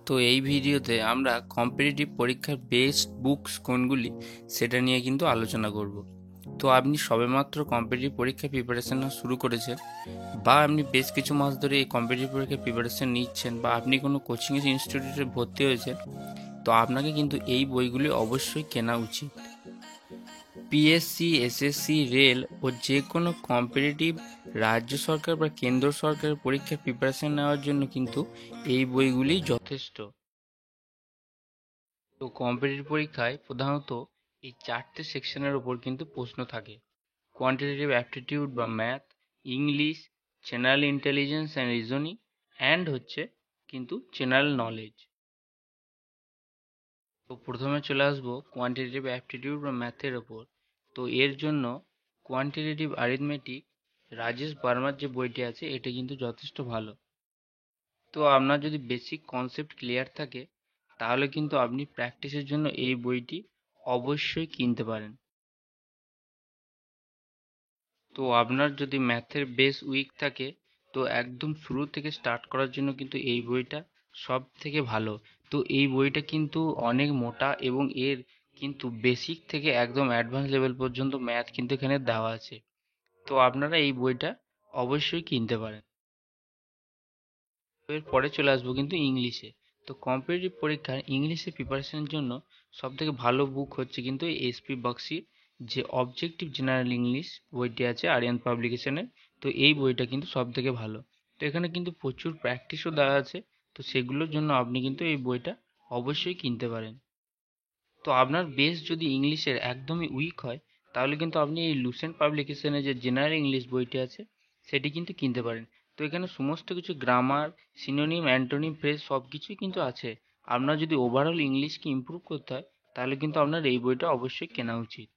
তো এই ভিডিওতে আমরা কম্পিটিটিভ পরীক্ষার বেস্ট বুকস কোনগুলি সেটা নিয়ে কিন্তু আলোচনা করব। তো আপনি সবেমাত্র কম্পিটিটিভ পরীক্ষার প্রিপারেশন শুরু করেছেন, বা আপনি বেশ কিছু মাস ধরে এই কম্পিটিটিভ পরীক্ষার প্রিপারেশন নিচ্ছেন, বা আপনি কোনো কোচিং ইনস্টিটিউটে ভর্তি হয়েছেন, তো আপনাকে কিন্তু এই বইগুলি অবশ্যই কেনা উচিত। পিএসসি, এসএসসি, রেল ও যে কোনো কম্পিটিটিভ রাজ্য সরকার বা কেন্দ্র সরকারের পরীক্ষার প্রিপারেশন নেওয়ার জন্য কিন্তু এই বইগুলি যথেষ্ট। তো কম্পিটিটিভ পরীক্ষায় প্রধানত এই 4টে সেকশনের উপর কিন্তু প্রশ্ন থাকে: কোয়ান্টিটেটিভ অ্যাপটিটিউড বা math, English, general intelligence and reasoning, and হচ্ছে কিন্তু জেনারেল নলেজ। তো প্রথমে চলে আসবো কোয়ান্টিটেটিভ অ্যাপটিটিউড বা ম্যাথের ওপর। তো এর জন্য কোয়ান্টিটেটিভ অ্যারিথমেটিক, রাজেশ বার্মার যে বইটি আছে এটা কিন্তু যথেষ্ট ভালো। তো আপনার যদি বেসিক কনসেপ্ট ক্লিয়ার থাকে তাহলে কিন্তু আপনি প্র্যাকটিসের জন্য এই বইটি অবশ্যই কিনতে পারেন। তো আপনার যদি ম্যাথের বেস উইক থাকে তো একদম শুরু থেকে স্টার্ট করার জন্য কিন্তু এই বইটা সব থেকে ভালো। তো এই বইটা কিন্তু অনেক মোটা এবং এর কিন্তু বেসিক থেকে একদম অ্যাডভান্স লেভেল পর্যন্ত ম্যাথ কিন্তু এখানে দেওয়া আছে। তো আপনারা এই বইটা অবশ্যই কিনতে পারেন। এর পরে চলে আসবো কিন্তু ইংলিশে। তো কম্পিটিটিভ পরীক্ষার ইংলিশে প্রিপারেশনের জন্য সব থেকে ভালো বুক হচ্ছে কিন্তু এসপি বক্সির যে অবজেক্টিভ জেনারেল ইংলিশ বইটি আছে আরিয়ান পাবলিকেশনের। তো এই বইটা কিন্তু সব থেকে ভালো। তো এখানে কিন্তু প্রচুর প্র্যাকটিসও দেওয়া আছে। তো সেগুলোর জন্য আপনি কিন্তু এই বইটা অবশ্যই কিনতে পারেন। তো আপনার বেস যদি ইংলিশের একদমই উইক হয় তাহলে কিন্তু আপনি এই লুসেন্ট পাবলিকেশনের যে জেনারেল ইংলিশ বইটি আছে সেটি কিন্তু কিনতে পারেন। তো এখানে সমস্ত কিছু গ্রামার, সিনোনিম, অ্যান্টোনিম, ফ্রেজ সব কিছুই কিন্তু আছে। আপনার যদি ওভারঅল ইংলিশকে ইমপ্রুভ করতে হয় তাহলে কিন্তু আপনার এই বইটা অবশ্যই কেনা উচিত।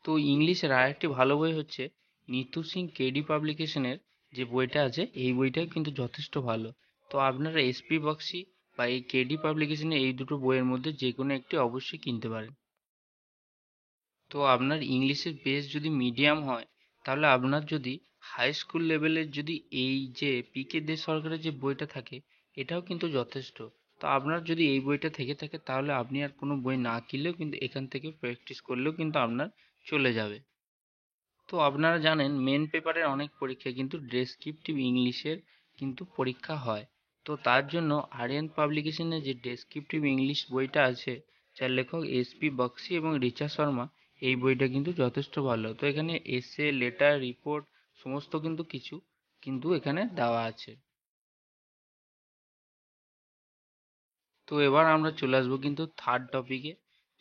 তো ইংলিশের আরেকটি ভালো বই হচ্ছে নিতু সিং কেডি পাবলিকেশনের যে বইটা আছে এই বইটাও কিন্তু যথেষ্ট ভালো। তো আপনারা এসপি বক্সি বা এই কেডি পাবলিকেশনের এই দুটো বইয়ের মধ্যে যে কোনো একটি অবশ্যই কিনতে পারেন। তো আপনার ইংলিশের বেস যদি মিডিয়াম হয় তাহলে আপনার যদি হাই স্কুল লেভেলের যদি এই যে পিকে দে সরকারের যে বইটা থাকে এটাও কিন্তু যথেষ্ট। তো আপনার যদি এই বইটা থেকে থাকে তাহলে আপনি আর কোনো বই না কিনলেও কিন্তু এখান থেকে প্র্যাকটিস করলেও কিন্তু আপনার চলে যাবে। তো আপনারা জানেন মেন পেপারের অনেক পরীক্ষা কিন্তু ডেসক্রিপটিভ ইংলিশের কিন্তু পরীক্ষা হয়। তো তার জন্য আরিয়ান পাবলিকেশনের যে ডেসক্রিপটিভ ইংলিশ বইটা আছে যার লেখক এসপি বক্সি এবং রিচা শর্মা, এই বইটা কিন্তু যথেষ্ট ভালো। তো এখানে এসে, লেটার, রিপোর্ট সমস্ত কিন্তু কিছু কিন্তু এখানে দেওয়া আছে। তো এবার আমরা চলে আসবো কিন্তু থার্ড টপিকে।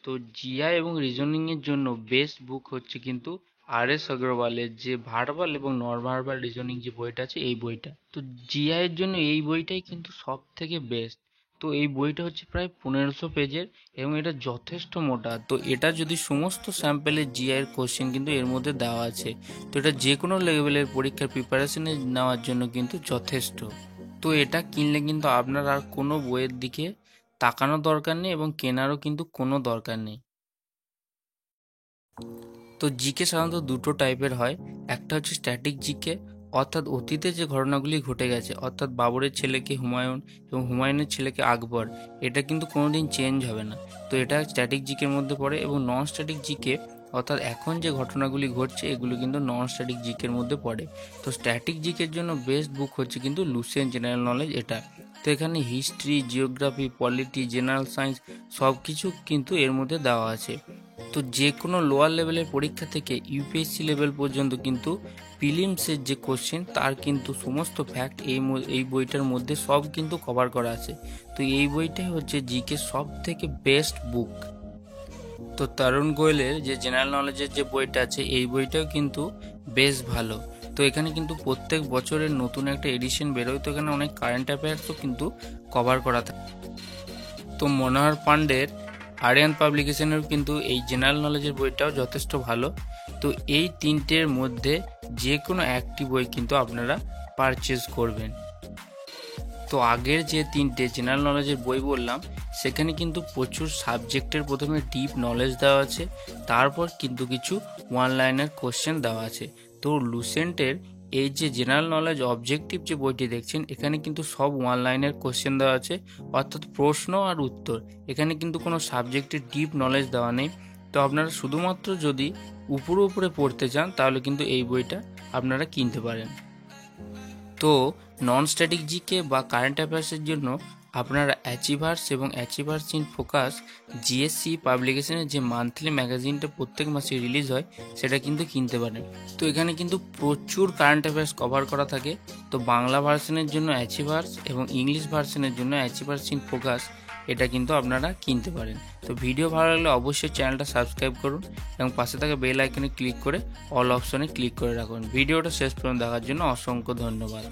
তো জিআই এবং রিজনিং এর জন্য বেস্ট বুক হচ্ছে কিন্তু আর এস অগ্রওয়ালের যে ভার্বাল এবং নন ভার্বাল রিজনিং যে বইটা আছে এই বইটা। তো জিআই এর জন্য এই বইটাই কিন্তু সব থেকে বেস্ট। তো এই বইটা হচ্ছে প্রায় 1500 পেজের এবং এটা যথেষ্ট মোটা। তো এটা যদি সমস্ত স্যাম্পেলের জিআই এর কোশ্চেন কিন্তু এর মধ্যে দেওয়া আছে। তো এটা যে কোনো লেভেলের পরীক্ষার প্রিপারেশনে নেওয়ার জন্য কিন্তু যথেষ্ট। তো এটা কিনলে কিন্তু আপনার আর কোনো বইয়ের দিকে তাকানোর দরকার নেই এবং কেনারও কিন্তু কোনো দরকার নেই। তো জিকে সাধারণত দুটো টাইপের হয়। একটা হচ্ছে স্ট্যাটিক জিকে, অর্থাৎ অতীতে যে ঘটনাগুলি ঘটে গেছে, অর্থাৎ বাবরের ছেলেকে হুমায়ুন এবং হুমায়ুনের ছেলেকে আকবর, এটা কিন্তু কোনোদিন চেঞ্জ হবে না। তো এটা স্ট্যাটিক জিকের মধ্যে পড়ে। এবং নন স্ট্যাটিক জিকে অর্থাৎ এখন যে ঘটনাগুলি ঘটছে এগুলো কিন্তু নন স্ট্যাটিক জিকের মধ্যে পড়ে। তো স্ট্যাটিক জিকের জন্য বেস্ট বুক হচ্ছে কিন্তু লুসেন্ট জেনারেল নলেজ এটা। তো এখানে history, geography, polity, general science সব কিছু কিন্তু এর মধ্যে দেওয়া আছে। তো যে কোনো লোয়ার লেভেলের পরীক্ষা থেকে ইউপিএসসি লেভেল পর্যন্ত কিন্তু প্রিলিমসের যে কোশ্চেন তার কিন্তু সমস্ত ফ্যাক্ট এই বইটার মধ্যে সব কিন্তু কভার করা আছে। তো এই বইটাই হচ্ছে জিকে সব থেকে বেস্ট বুক। তো তরুণ গোয়েলের যে জেনারেল নলেজের যে বইটা আছে এই বইটাও কিন্তু বেশ ভালো। তো এখানে কিন্তু প্রত্যেক বছরের নতুন একটা এডিশন বেরোয়। তো এখানে অনেক কারেন্ট অ্যাফেয়ার্সও কিন্তু কভার করা থাকে। তো মনোহর পান্ডের আরিয়ান পাবলিকেশনের কিন্তু এই জেনারেল নলেজের বইটাও যথেষ্ট ভালো। তো এই তিনটের মধ্যে যে কোনো একটি বই কিন্তু আপনারা পারচেজ করবেন। তো আগের যে তিনটে জেনারেল নলেজের বই বললাম সেখানে কিন্তু প্রচুর সাবজেক্টের প্রথমে ডিপ নলেজ দেওয়া আছে, তারপর কিন্তু কিছু ওয়ান লাইনার কোশ্চেন দেওয়া আছে। তো লুসেন্টের এই যে জেনারেল নলেজ অবজেক্টিভ যে বইটি দেখছেন, এখানে কিন্তু সব ওয়ান লাইনের কোশ্চেন দেওয়া আছে, অর্থাৎ প্রশ্ন আর উত্তর। এখানে কিন্তু কোনো সাবজেক্টের ডিপ নলেজ দেওয়া নেই। তো আপনারা শুধুমাত্র যদি উপরে উপরে পড়তে চান তাহলে কিন্তু এই বইটা আপনারা কিনতে পারেন। তো নন স্ট্যাটিক জিকে বা কারেন্ট অ্যাফেয়ার্সের জন্য আপনারা অ্যাচিভার্স এবং অ্যাচিভার্স ইন ফোকাস জিএসসি পাবলিকেশনের যে মান্থলি ম্যাগাজিনটা প্রত্যেক মাসে রিলিজ হয় সেটা কিন্তু কিনতে পারেন। তো এখানে কিন্তু প্রচুর কারেন্ট অ্যাফেয়ার্স কভার করা থাকে। তো বাংলা ভার্সনের জন্য অ্যাচিভার্স এবং ইংলিশ ভার্সনের জন্য অ্যাচিভার্স ইন ফোকাস, এটা কিন্তু আপনারা কিনতে পারেন। তো ভিডিও ভালো লাগলে অবশ্যই চ্যানেলটা সাবস্ক্রাইব করুন এবং পাশে থাকা বেল আইকনে ক্লিক করে অল অপশনে ক্লিক করে রাখুন। ভিডিওটা শেষ পর্যন্ত দেখার জন্য অসংখ্য ধন্যবাদ।